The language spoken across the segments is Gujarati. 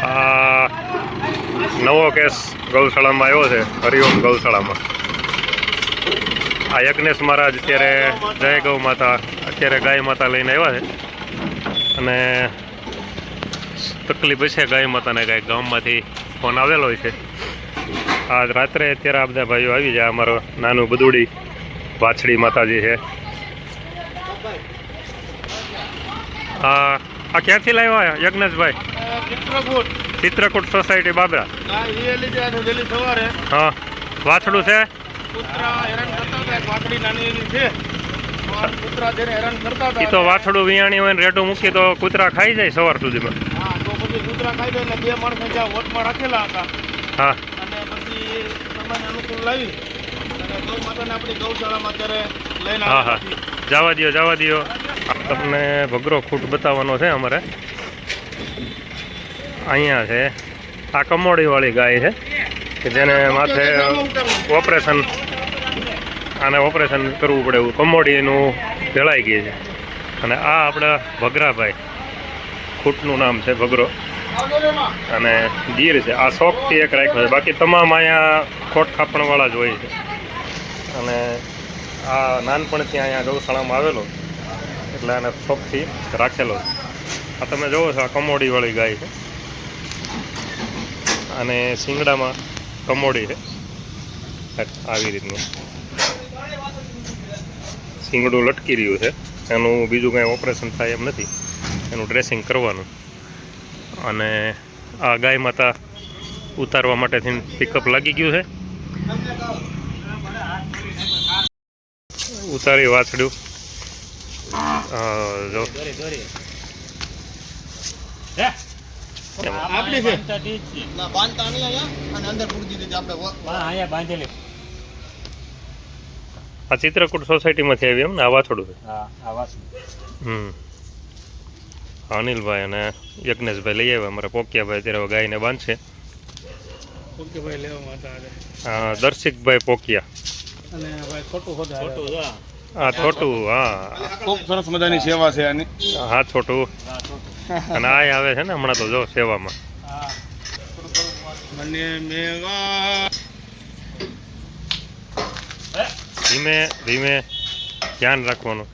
આ નવો કેસ ગૌશાળામાં આવ્યો છે, હરિઓમ ગૌશાળામાં. આ યજ્ઞેશ મહારાજ અત્યારે જય ગૌ માતા અત્યારે ગાય માતા લઈને આવ્યા છે, અને તકલીફ છે ગાય માતાને કાંઈક ગામમાંથી ફોન આવેલો હોય છે. આજ રાત્રે અત્યારે આ બધા ભાઈઓ આવી જાય. અમારો નાનું બદુડી વાછડી માતાજી છે. આ ક્યાંથી લાવ્યા યજ્ઞેશભાઈ? ચિત્રકૂટ સોસાયટી બાબરા. હા, વાછડું છે. એ તો વાછડું વિયાણી હોય ને રેડું મૂકી તો કૂતરા ખાઈ જાય સવાર સુધીમાં. હા, હા હા, જવા દો. તમને ભગરો ખૂટ બતાવવાનો છે અમારે. અહીંયા છે આ કમોડીવાળી ગાય છે કે જેને માથે ઓપરેશન કરવું પડે એવું કમોડીનું ભેળાઈ ગઈ છે. અને આ આપણા ભગરાભાઈ, ખૂટનું નામ છે ભગરો, અને ગીર છે. આ શોખથી એક રાખ્યો છે, બાકી તમામ અહીંયા ખોટ ખાપણવાળા જ હોય છે. અને આ નાનપણથી અહીંયા ગૌશાળામાં આવેલો એટલે આને શોખથી રાખેલો છે. આ તમે જોવો છો, આ કમોડીવાળી ગાય છે, અને શિંગડામાં કમોડી છે. આવી રીતનું શિંગડું લટકી રહ્યું છે. એનું બીજું કાંઈ ઓપરેશન થાય એમ નથી, એનું ડ્રેસિંગ કરવાનું. અને આ ગાય માતા ઉતારવા માટેથી પિકઅપ લાગી ગયું છે. ઉતારી વાછડ્યું જો આ ચિત્રકૂટ સોસાયટીમાંથી આવી એમ ને? આ વાછડું છે. અનિલભાઈ અને યજ્ઞેશભાઈ લઈ આવ્યા. અમારા પોકિયાભાઈ અત્યારે ગાયને બાંધશે. દર્શિકભાઈ પોકિયા. હા, છોટું. હા, ખૂબ સરસ મજાની સેવા છે આની. હા, છોટું. અને આ આવે છે ને હમણાં તો જો સેવામાં. ધીમે ધીમે ધ્યાન રાખવાનું.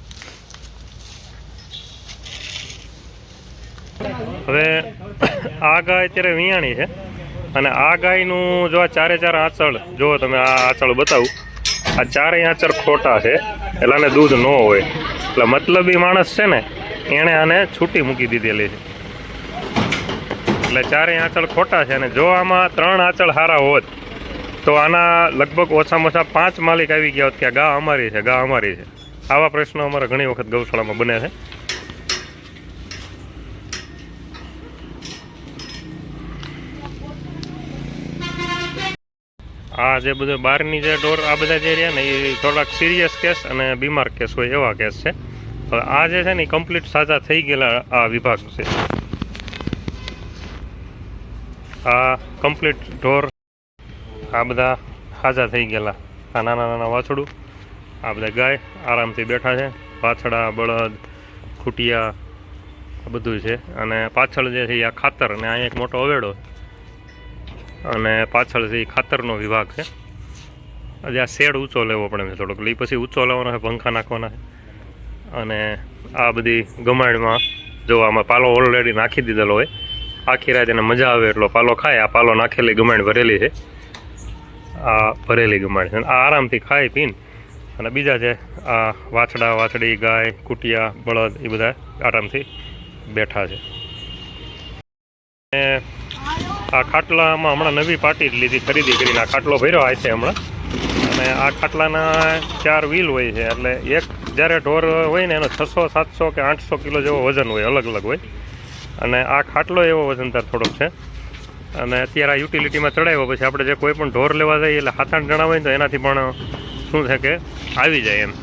હવે આ ગાય અત્યારે વિયાણી છે, અને આ ગાયનું જો આ ચારે ચાર આંચળ જો તમે આ આંચળ બતાવું, આ ચારેય આંચળ ખોટા છે, એટલે આને દૂધ ન હોય. એટલે મતલબી માણસ છે ને એણે આને છૂટી મૂકી દીધેલી છે. એટલે ચારેય આંચળ ખોટા છે. અને જો આમાં 3 આંચળ સારા હોત તો આના લગભગ ઓછામાં ઓછા 5 માલિક આવી ગયા હોત કે ગા અમારી છે, ગા અમારી છે. આવા પ્રશ્નો અમારા ઘણી વખત ગૌશાળામાં બને છે. આ જે બધું બહારની જે ઢોર આ બધા જે રહ્યા ને એ થોડાક સિરિયસ કેસ અને બીમાર કેસ હોય એવા કેસ છે. હવે આ જે છે ને એ કમ્પ્લીટ સાજા થઈ ગયેલા આ વિભાગ છે. આ કમ્પ્લીટ ઢોર આ બધા સાજા થઈ ગયેલા. આ નાના નાના વાછડું, આ બધા ગાય આરામથી બેઠા છે. વાછડા, બળદ, ખૂટિયા આ બધું છે. અને પાછળ જે છે એ આ ખાતર, અને અહીંયા એક મોટો અવેડો, અને પાછળથી ખાતરનો વિભાગ છે. હજી આ શેડ ઊંચો લેવો પડે છે થોડોક, એટલે પછી ઊંચો લેવાનો છે, પંખા નાખવાના છે. અને આ બધી ગમાડમાં જો આમાં પાલો ઓલરેડી નાખી દીધેલો હોય. આખી રાત એને મજા આવે એટલો પાલો ખાય. આ પાલો નાખેલી ગમાડ ભરેલી છે, આ ભરેલી ગમાડ છે. આ આરામથી ખાઈ પીને, અને બીજા છે આ વાછડા, વાછડી, ગાય, કુટિયા, બળદ એ બધા આરામથી બેઠા છે. આ ખાટલામાં હમણાં નવી પાટી જ લીધી, ખરીદી કરીને આ ખાટલો ભર્યો આવે છે હમણાં. અને આ ખાટલાના 4 વ્હીલ હોય છે, એટલે એક જ્યારે ઢોર હોય ને એનો 600, 700 કે 800 કિલો જેવો વજન હોય, અલગ અલગ હોય. અને આ ખાટલો એવો વજનદાર થોડોક છે. અને અત્યારે આ યુટિલિટીમાં ચડાવ્યો પછી આપણે જે કોઈ પણ ઢોર લેવા જઈએ એટલે 7-8 જણા હોય ને તો એનાથી પણ શું છે કે આવી જાય એમ.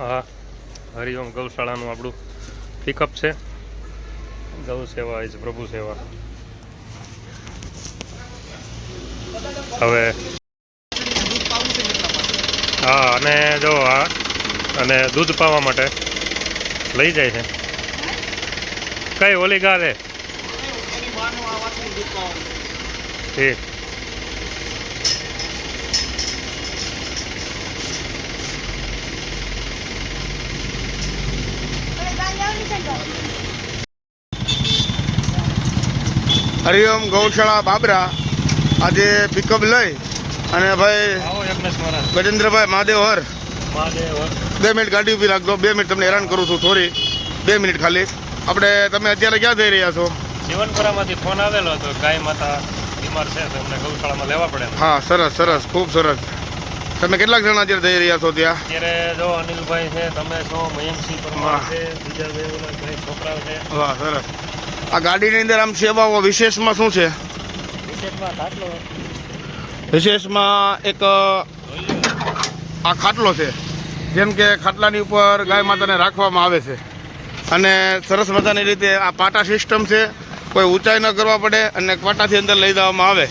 આ હરિઓમ ગૌશાળાનું આપણું પિકઅપ છે. ગૌ સેવા ઇઝ પ્રભુ સેવા. હવે હા, અને જો આ અને દૂધ પાવા માટે લઈ જાય છે. કઈ ઓલી ગા છે ઠીક હરિઓમ ગૌશાળા બાબરા આજે પિકઅપ લઈ અને ભાઈ ગજેન્દ્રભાઈ મહાદેવહર 2 મિનિટ ગાડી ઊભી રાખજો 2 મિનિટ તમને હેરાન કરું છું સોરી 2 મિનિટ ખાલી આપણે તમે અત્યારે ક્યાં જઈ રહ્યા છો જીવનપુરામાંથી ફોન આવેલો હતો ગાય માતા બીમાર છે તો એમને ગૌશાળામાં લેવા પડે હા સરસ સરસ ખૂબ સરસ તમે કેટલાક જણા અત્યારે જઈ રહ્યા છો ત્યાં અત્યારે જો અનિલભાઈ છે તમે છો મયંકસિંહ પરમાર છે બીજા બે ઓલા ભાઈ છોકરાઓ છે વાહ સરસ આ ગાડીની અંદર આમ સેવાઓ વિશેષમાં શું છે વિશેષમાં એક આ ખાટલો છે જેમ કે ખાટલાની ઉપર ગાય માતાને રાખવામાં આવે છે અને સરસ મજાની રીતે આ પાટા સિસ્ટમ છે કોઈ ઊંચાઈ ન કરવા પડે અને પાટાથી અંદર લઈ જવામાં આવે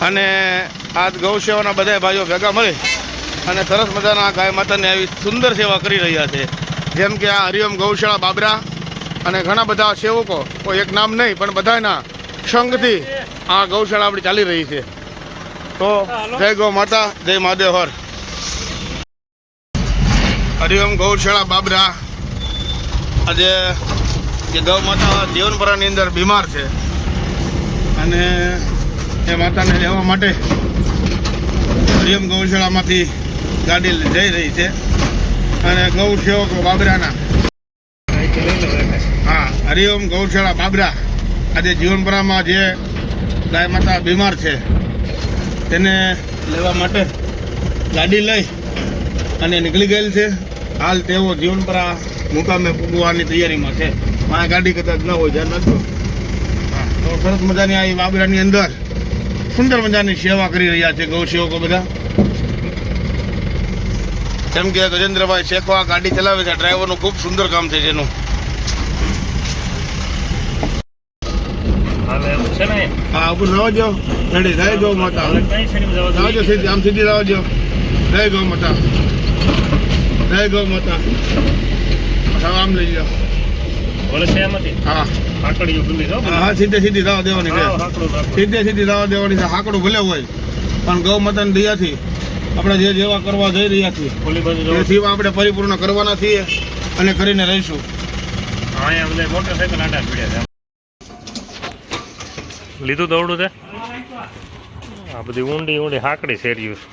અને આ ગૌ સેવાના બધા ભાઈઓ ભેગા મળી અને સરસ મજાના ગાય માતાને આવી સુંદર સેવા કરી રહ્યા છે જેમ કે આ હરિઓમ ગૌશાળા બાબરા અને ઘણા બધા સેવકો કોઈ એક નામ નહીં પણ બધાના સંઘથી આ ગૌશાળા આપણી ચાલી રહી છે તો જય ગૌ માતા જય મહાદેવહર હરિઓમ ગૌશાળા બાબરા આજે જે ગૌ માતા જીવનપુરાની અંદર બીમાર છે અને એ માતાને લેવા માટે હરિઓમ ગૌશાળામાંથી ગાડી જઈ રહી છે અને ગૌ સેવકો બાબરાના હા હરિઓમ ગૌશાળા બાબરા આજે જીવનપુરામાં જે ગાય માતા બીમાર છે તેને લેવા માટે ગાડી લઈ અને નીકળી ગયેલ છે હાલ તેઓ જીવનપુરા મુકામે પૂગવાની તૈયારીમાં છે મારી ગાડી કદાચ ન હોય ધ્યાન રાખજો હા તો સરસ મજાની આ બાબરાની અંદર સુંદર મજાની સેવા કરી રહ્યા છે ગૌ સેવકો બધા જેમ કે ગજેન્દ્રભાઈ શેખો આ ગાડી ચલાવે છે ડ્રાઈવરનું ખૂબ સુંદર કામ છે જેનું હા ઉપર જવા દો રેડી જય ગૌ માતા જવાજો સીધી આમ સીધી જવાજો જય ગૌ માતા જય ગૌ માતા આમ લઈ જાઓ હા હા સીધે સીધી જવા દેવાની છે સીધે સીધી જવા દેવાની છે હાકડું ભલે હોય પણ ગૌ માતાની દયાથી આપણે જે જેવા કરવા જઈ રહ્યા છીએ એ સેવા આપણે પરિપૂર્ણ કરવાના છીએ અને કરીને રહીશું લીધું દોડું છે આ બધી ઊંડી ઊંડી હાકડી શેરીયું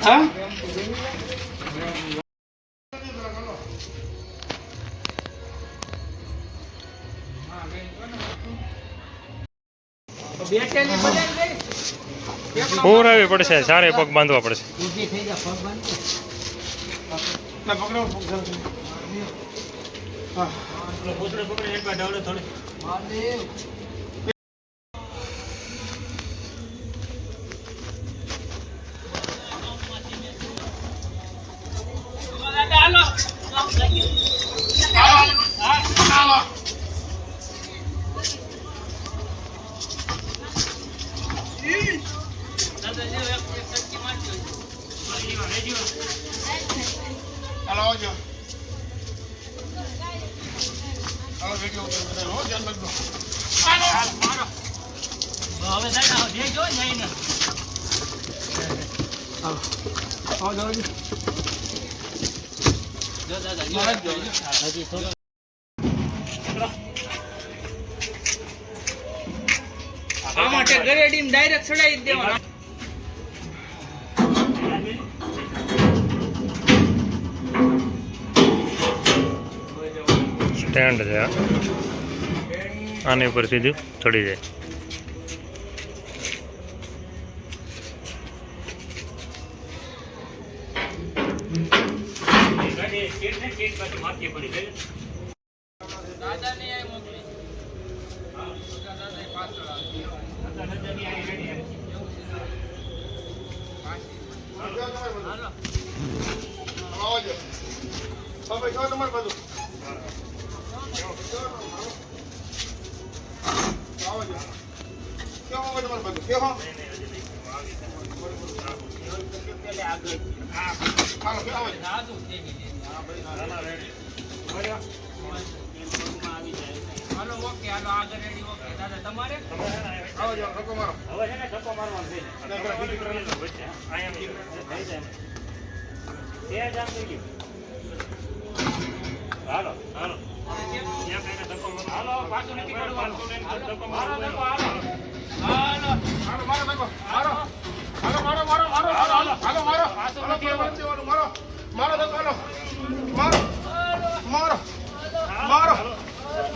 હા પૂરાવી પડશે ચારે પગ બાંધવા પડશે હાલો આવજો હાલો વિડિયો ઉતારો ધ્યાન રાખજો હાલો મારો હવે જાય જે જો જાય ને હાલો આવો જાવ જો દાદા હજી થોડો આ માટે ગરેડીમ ડાયરેક્ટ ચડાવી દેવાનો સ્ટેન્ડ છે આની ઉપર સીધું ચડી જાય ભાઈ જો તમારી બાજુ આવો જો કેવો હોય તમારી બાજુ કેવો હાલો આવો હાલો ઓકે હાલો આગળ રેડી ઓકે દાદા તમારે આવો જો ધક્કો મારો હવે છે ને ધક્કો મારવાનો છે તે જામ થઈ ગયું હાલો હાલો હાલો પાછું નથી પડવાનું હાલો ધક્કો હાલો હાલો મારો ધક્કો મારો હાલો મારો મારો મારો હાલો હાલો મારો પાછું નથી આવવાનું. મારો મારો ધક્કો હાલો મારો મારો મારો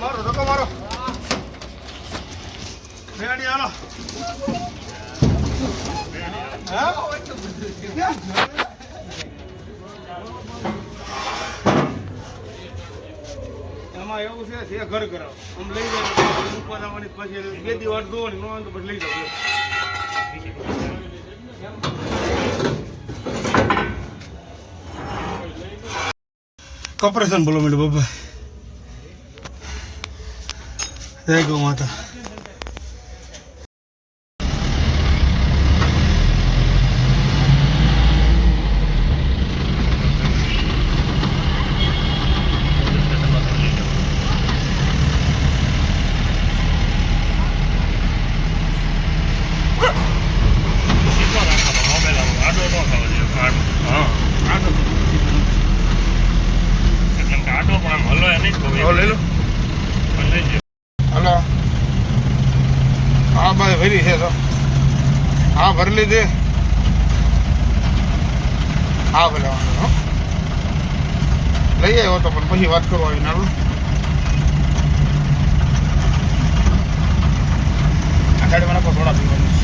મારો ધક્કો મારો રેડી હાલો એમાં એવું છે ઘર કરાવો આમ લઈ જાય મૂકવા જવાની પછી બે દી વાર ધોવાની નો તો પછી લઈ જાવ કપરેશન બોલો મેડમ બાબા જય ગૌ માતા સીધો રાખવાનો મોબાઈલ આડો ન થવો જોઈએ હા આડો એટલે કે આડો પણ આમ હલવાય નહીં તો લઈ લો પણ લઈ જાય હલો હા ભાઈ ભરી છે તો હા ભરી લીધી હા ભલે વાંધો હો લઈ આવ્યો તો પણ પછી વાત કરવા આવીને હાલો આ ગાડીમાં નાખો થોડા પીવાનું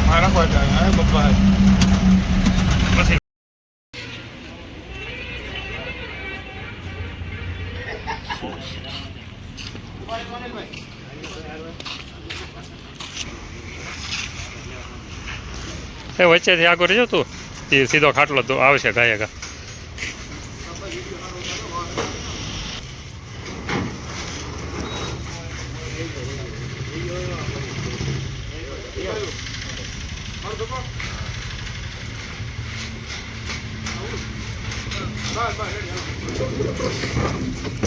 હા નાખો એટલે બપ્પા પછી એ વચ્ચેથી આગળ રહેજો તું એ સીધો ખાટલો તો આવશે ગાયે ગા બસ બસ